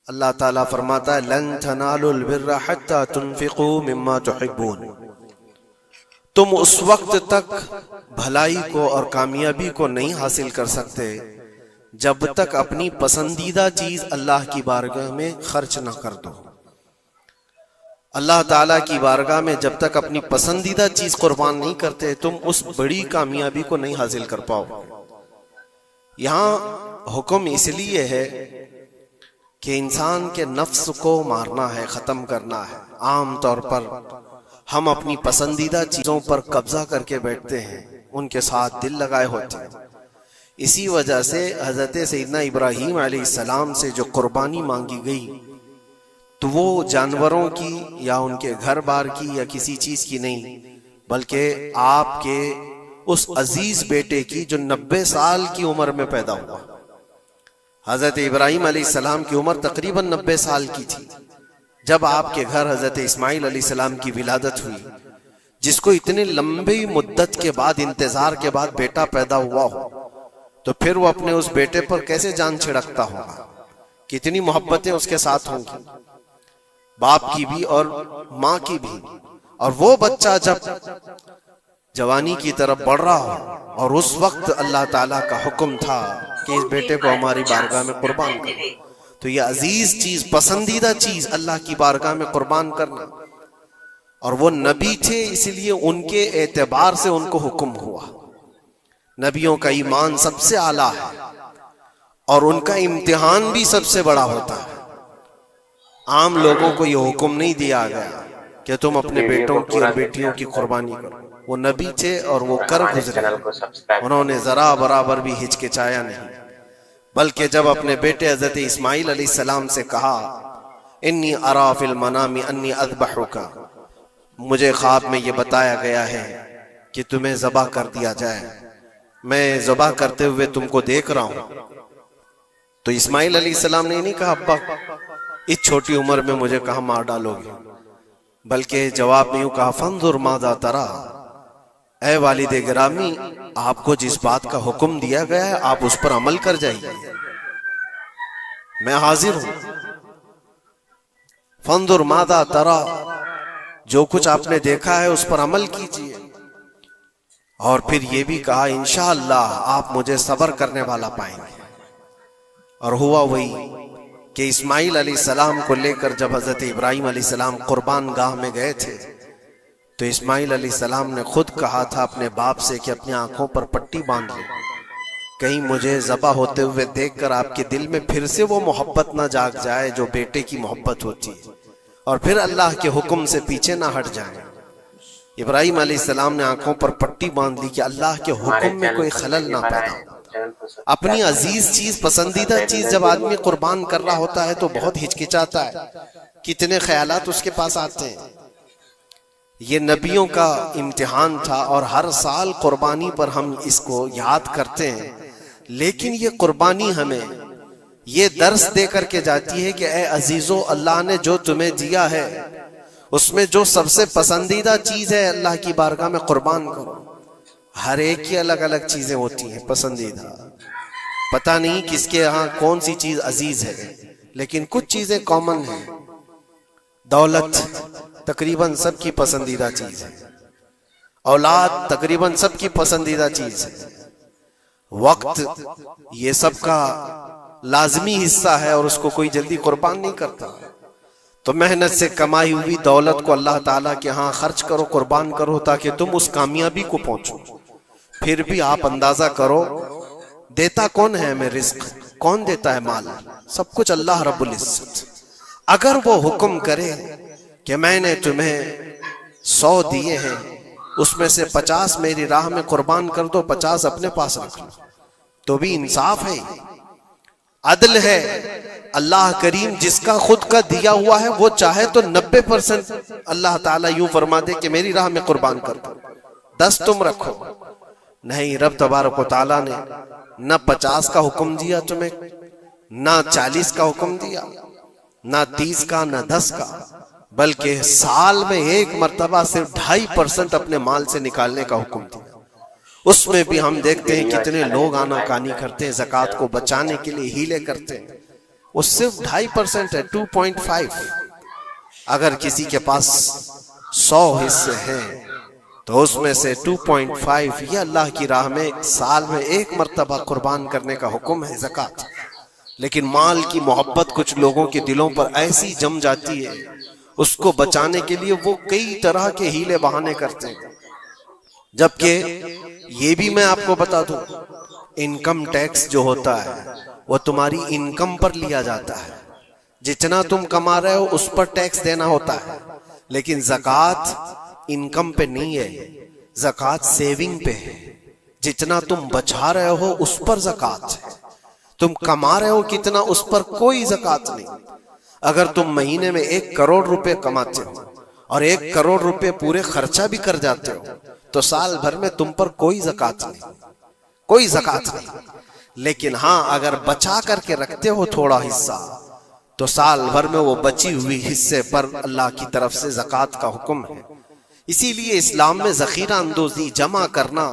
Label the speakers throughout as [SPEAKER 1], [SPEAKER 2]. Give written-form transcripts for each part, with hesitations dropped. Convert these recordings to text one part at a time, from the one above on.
[SPEAKER 1] अल्लाह ताला फरमाता है लन तनालुल बिर्रा हत्ता तुनफिकू मिम्मा तुहिब्बून। तुम उस वक्त तक भलाई को और कामयाबी को नहीं हासिल कर सकते जब तक अपनी पसंदीदा चीज अल्लाह की बारगाह में खर्च ना कर दो। अल्लाह ताला की बारगाह में जब तक अपनी पसंदीदा चीज कुर्बान नहीं करते तुम उस बड़ी कामयाबी को नहीं हासिल कर पाओ। यहां हुक्म इसलिए है कि इंसान के नफ्स को मारना है, खत्म करना है। आम तौर पर हम अपनी पसंदीदा चीजों पर कब्जा करके बैठते हैं, उनके साथ दिल लगाए होते हैं। इसी वजह से हजरत सैयदना इब्राहीम अलैहिस्सलाम से जो कुर्बानी मांगी गई तो वो जानवरों की या उनके घर बार की या किसी चीज की नहीं, बल्कि आपके उस अजीज बेटे की जो 90 साल की उम्र में पैदा हुआ। हजरत इब्राहीम अलैहिस्सलाम की उम्र तकरीबन 90 साल की थी जब आपके घर हजरत इस्माइल अलैहिस्सलाम की विलादत हुई, जिसको इतने लंबी मुद्दत के बाद, इंतजार के बाद बेटा पैदा हुआ हो, तो फिर वो अपने उस बेटे पर कैसे जान छिड़कता होगा, कितनी मोहब्बतें उसके साथ होंगी, बाप की भी और माँ की भी। और वो बच्चा जब जवानी की तरफ बढ़ रहा हो और उस वक्त अल्लाह ताला का हुक्म था कि इस बेटे को हमारी बारगाह में कुर्बान करो, तो ये अजीज चीज, पसंदीदा चीज अल्लाह की बारगाह में कुर्बान करना। और वो नबी थे, इसलिए उनके एतबार से उनको हुक्म हुआ। नबियों का ईमान सबसे आला है और उनका इम्तिहान भी सबसे बड़ा होता है। आम लोगों को यह हुक्म नहीं दिया गया कि तुम अपने बेटों की और बेटियों की कुर्बानी करो। वो नबी थे और वो कर गुजरे, उन्होंने जरा बराबर भी हिचकिचाया नहीं, बल्कि जब अपने बेटे हजरत इस्माइल अलैहिस्सलाम से कहा इन्नी अरा फिल मनामी अन्नी अज़बहुका, मुझे ख्वाब में ये बताया गया है कि तुम्हें ज़बह कर दिया जाए, मैं ज़बह करते हुए तुमको देख रहा हूं। तो इस्माइल अलैहिस्सलाम ने नहीं कहा अब्बा इस छोटी उम्र में मुझे कहां मार डालोगे, बल्कि जवाब में यूं कहा फंजुर माज़ा तरा, ऐ वालिदे गिरामी आपको जिस बात का हुक्म दिया गया है आप उस पर अमल कर जाइए, मैं हाजिर हूं। फंजुर माज़ा तरा, जो कुछ आपने देखा है उस पर अमल कीजिए। और फिर ये भी कहा इंशाअल्लाह आप मुझे सब्र करने वाला पाएंगे। और हुआ वही कि इस्माइल अलैहिस्सलाम को लेकर जब हजरत इब्राहीम अलैहिस्सलाम कुर्बान गाह में गए थे तो इस्माइल अलैहिस्सलाम ने खुद कहा था अपने बाप से कि अपनी आंखों पर पट्टी बांध लो, कहीं मुझे ज़बह होते हुए देखकर आपके दिल में फिर से वो मोहब्बत ना जाग जाए जो बेटे की मोहब्बत होती है, और फिर अल्लाह के हुक्म से पीछे ना हट जाए। इब्राहीम अलैहिस्सलाम ने आंखों पर पट्टी बांध ली कि अल्लाह के हुक्म में कोई खलल ना पैदा हो। अपनी अजीज चीज, पसंदीदा चीज जब आदमी कुर्बान कर रहा होता है तो बहुत हिचकिचाता है, कितने ख्यालात उसके पास आते हैं। ये नबियों का इम्तिहान था और हर साल कुर्बानी पर हम इसको याद करते हैं, लेकिन ये कुर्बानी हमें ये दर्स दे करके जाती है कि ए अजीजो, अल्लाह ने जो तुम्हें दिया है उसमें जो सबसे पसंदीदा चीज है अल्लाह की बारगाह में कुर्बान करो। हर एक की अलग अलग चीजें होती हैं पसंदीदा, पता नहीं किसके यहाँ कौन सी चीज अजीज है, लेकिन कुछ चीजें कॉमन हैं। दौलत तकरीबन सबकी पसंदीदा चीज है, औलाद तकरीबन सबकी पसंदीदा चीज है, वक्त ये सबका लाजमी हिस्सा है और उसको कोई जल्दी कुर्बान नहीं करता। तो मेहनत से कमाई हुई दौलत को अल्लाह ताला के यहाँ खर्च करो, कुर्बान करो, ताकि तुम उस कामयाबी को पहुंचो। फिर भी आप अंदाजा करो देता कौन है हमें रिस्क, कौन देता है माल? सब कुछ अल्लाह रब्बुल इज्जत। अगर वो हुक्म करे कि मैंने तुम्हें 100 दिए हैं, उसमें से 50 मेरी राह में कुर्बान कर दो, 50 अपने पास रख लो, तो भी इंसाफ है, अदल है। अल्लाह करीम जिसका खुद का दिया हुआ है वो चाहे तो 90% अल्लाह ताला यूं फरमा दे कि मेरी राह में कुर्बान कर दो, 10 तुम रखो। नहीं, रब तबारक व तआला ने न 50 का हुक्म दिया तुम्हें, न 40 का हुक्म दिया, न 30 का, न 10 का, बल्कि साल में एक मर्तबा सिर्फ 2.5% अपने माल से निकालने का हुक्म दिया। उसमें भी हम देखते हैं कितने लोग आनाकानी करते हैं, ज़कात को बचाने के लिए हीले करते हैं। वो सिर्फ 2.5% है, 2.5। अगर किसी के पास 100 हिस्से हैं तो उसमें से 2.5 ये अल्लाह की राह में साल में एक मर्तबा कुर्बान करने का हुक्म है, ज़कात। लेकिन माल की मोहब्बत कुछ लोगों के दिलों पर ऐसी जम जाती है, उसको बचाने के लिए वो कई तरह के हीले बहाने करते हैं। जबकि ये भी मैं आपको बता दूं, इनकम टैक्स जो होता है वो तुम्हारी इनकम पर लिया जाता है। जितना तुम कमा रहे हो उस पर टैक्स देना होता है, लेकिन ज़कात इनकम पे नहीं है, ज़कात सेविंग पे है। जितना तुम बचा रहे हो उस पर ज़कात है। तुम कमा रहे हो कितना, उस पर कोई ज़कात नहीं। अगर तुम महीने में 1 करोड़ रुपए कमाते हो और 1 करोड़ रुपए पूरे खर्चा भी कर जाते हो तो साल भर में तुम पर कोई ज़कात नहीं, कोई ज़कात नहीं। लेकिन हाँ, अगर बचा करके रखते हो थोड़ा हिस्सा तो साल भर में वो बची हुई हिस्से पर अल्लाह की तरफ से ज़कात का हुक्म है। इसीलिए इस्लाम में ज़खीरा अंदोज़ी जमा करना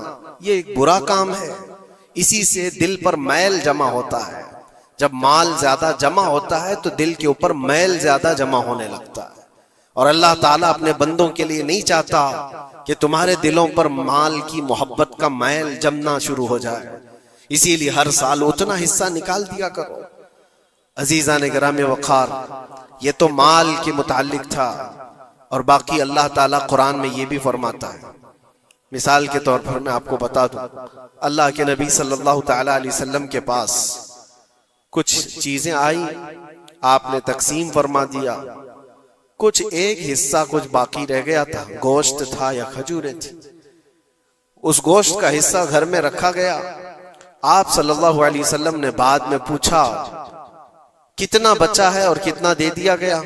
[SPEAKER 1] ये एक बुरा काम है। इसी से दिल पर मैल जमा होता है। जब माल ज्यादा जमा होता है तो दिल के ऊपर मैल ज्यादा जमा होने लगता है, और अल्लाह ताला अपने बंदों के लिए नहीं चाहता कि तुम्हारे दिलों पर माल की मोहब्बत का मैल जमना शुरू हो जाए। इसीलिए हर साल उतना हिस्सा निकाल दिया करो। अजीज़ान गिराम वक़ार, ये तो माल के मुताल्लिक था, और बाकी अल्लाह ताला कुरान में ये भी फरमाता है। मिसाल के तौर पर मैं आपको बता दूं, अल्लाह के नबी सल्लल्लाहु तआला अलैहि वसल्लम के पास कुछ चीजें आई, आपने तकसीम फरमा दिया। कुछ एक हिस्सा कुछ बाकी रह गया था, गोश्त था या खजूरें थी। उस गोश्त का हिस्सा घर में रखा गया। आप सल्लल्लाहु अलैहि वसल्लम ने बाद में पूछा कितना बचा है और कितना दे दिया गया।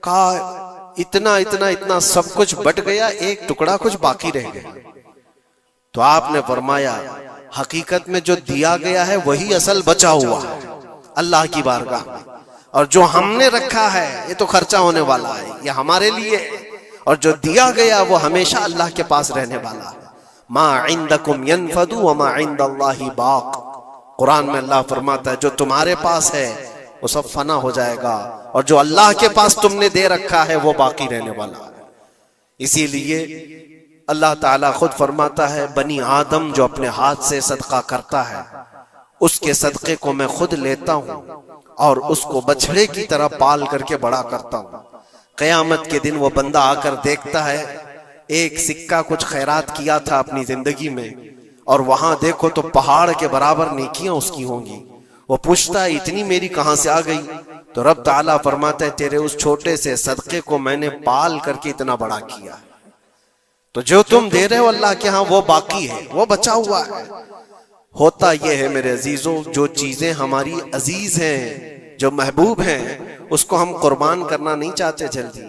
[SPEAKER 1] कहा इतना इतना इतना सब कुछ बट गया, एक टुकड़ा कुछ बाकी रह गया। तो आपने फरमाया हकीकत में जो दिया गया है वही असल बचा हुआ है अल्लाह की बारगाह में, और जो हमने रखा है ये तो खर्चा होने वाला है, ये हमारे लिए है, और जो दिया गया वो हमेशा अल्लाह के पास रहने वाला है। मा इंदकुम यनफदु व मा इंदल्लाहि बाक। कुरान में अल्लाह फरमाता है जो तुम्हारे पास है वो सब फना हो जाएगा, और जो अल्लाह के पास तुमने दे रखा है वो बाकी रहने वाला है। इसीलिए अल्लाह ताला खुद फरमाता है बनी आदम जो अपने हाथ से सदका करता है उसके सदके को मैं खुद लेता हूँ और उसको बछड़े की तरह पाल करके बड़ा करता हूँ। क़यामत के दिन वो बंदा आकर देखता है एक सिक्का कुछ खैरात किया था अपनी जिंदगी में, और वहां देखो तो पहाड़ के बराबर नेकियां उसकी होंगी। वो पूछता है इतनी मेरी कहां से आ गई? तो रब ताला फरमाता है तेरे उस छोटे से सदके को मैंने पाल करके इतना बड़ा किया। तो जो तुम दे रहे हो अल्लाह के यहाँ वो बाकी है, वो बचा हुआ है। होता यह है मेरे अजीजों, जो चीजें हमारी अजीज हैं, जो महबूब हैं, उसको हम कुर्बान करना नहीं चाहते जल्दी।